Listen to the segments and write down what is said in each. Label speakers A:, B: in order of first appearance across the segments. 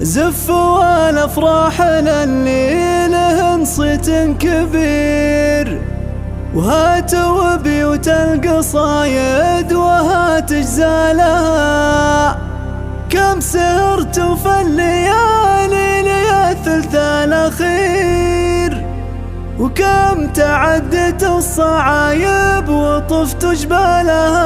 A: زفوا الأفراح اللي لهن صيت كبير، وهاتوا بيوت القصايد وهات جزالها. كم سهرتوا في الليالي ليا الثلث الأخير، وكم تعدت الصعايب وطفت جبالها.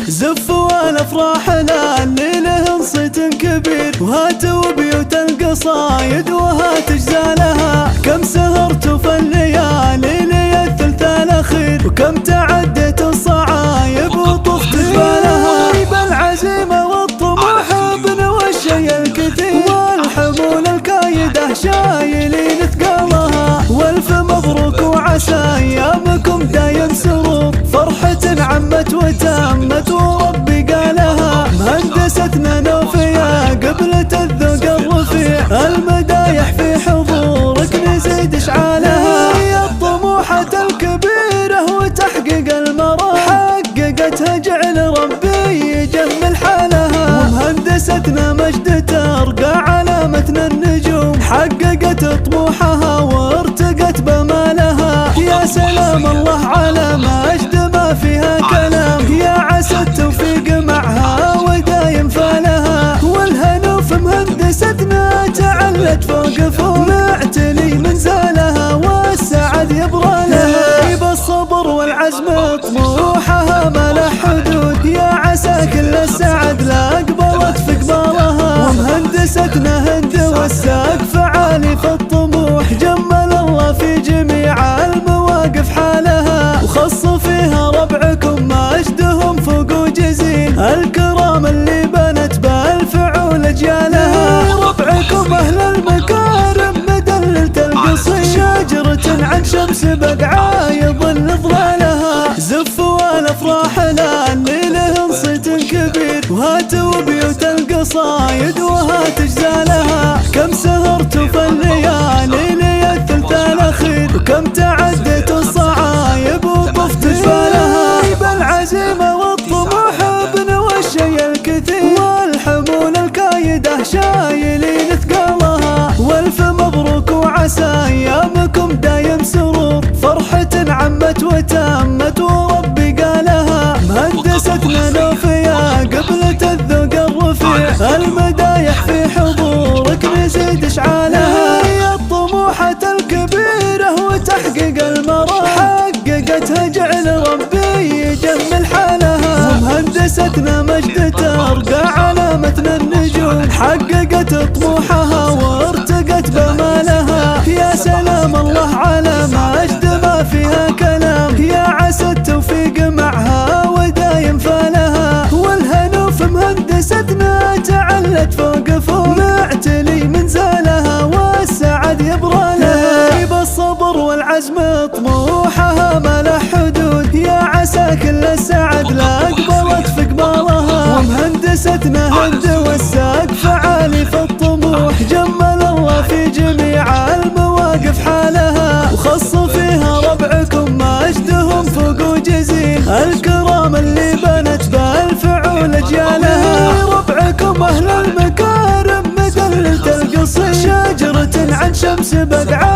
A: زفوا الأفراح اللي لهن صيت كبير، وهاتوا بيوت القصايد وهات جزالها. كم سهرتوا في الليالي ليا الثلث الأخير، وكم تعدت الصعايب وطفت جبالها. بالعزيمة والطموح بنوى الشي الكثير، والحمول الكايدة شايلين ثقالها. والف مبروك وعسى ايامكم دايم سرور، فرحة عمت وتمت وربي قالها. مهندستنا نوفيا قبلة الذوق الرفيع، المدايح في حضورك نزيد اشعالها. هي الطموحة الكبيرة وتحقيق المراحل، حققتها جعل ربي يجمل حالها. ومهندستنا مجد ترقى علامتنا النجوم، حققت طموحها وارتقت بمالها. يا سلام الله على مجد ما فيها كلام، يا عسى التوفيق معها ودايم فالها. والهنا في مهندستنا تعلت فوق فوق، معتلي منزالها والسعد يبرى لها. بالصبر والعزم طموحها ما له حدود، يا عسى كل السعد لا اقبلت في قبالها. ومهندستنا هند والسقف عالي في الطموح، جمل الله في جميع المواقف حالها. وخص فيها ربعكم مجدهم فوق وجزيل، الكرام اللي بنت بالفعول اجيالها. ربعكم اهل المكارم مدللة القصير، شجرة عن شمس بقعة يظل ظلالها. زفوا الافراح اللي لهن صيت كبير، وهاتوا بيوت القصايد وهات جزالها. كم سهرتوا في الليالي ليا الثلث الأخير، وكم تعدت الصعايب وطفت جبالها. بالعزيمة والطموح بنوى الشي الكثير، والحمول الكايدة شايلين ثقالها. والف مبروك وعسى ايامكم دايم سرور، فرحة عمت وتمت وربي قالها. مهندستنا نوفيا قبلة الذوق الرفيع، المدايح في حضورك نزيد اشعالها. هي الطموحة الكبيرة وتحقيق المراحل، حققتها جعل ربي يجمل حالها. ومهندستنا مجد ترقى علامتنا النجوم، حققت طموحها وارتقت بمالها. يا سلام الله على مجد ما فيها كلام، يا عسى التوفيق معها ودايم فالها. والهنا في مهندستنا تعلت فوق فوق، معتلي منزالها والسعد يبرى لها. بالصبر والعزم طموحها ما له حدود، يا عسى كل السعد لا اقبلت في قبالها. ومهندستنا هند والسقف عالي في الطموح، جمل الله في جميع المواقف حالها. وخص فيها ربعكم مجدهم فوق وجزيل، الكرام اللي بنت بالفعول اجيالها. ربعكم اهل المكارم مدللة القصير، شجرة عن شمس بقعة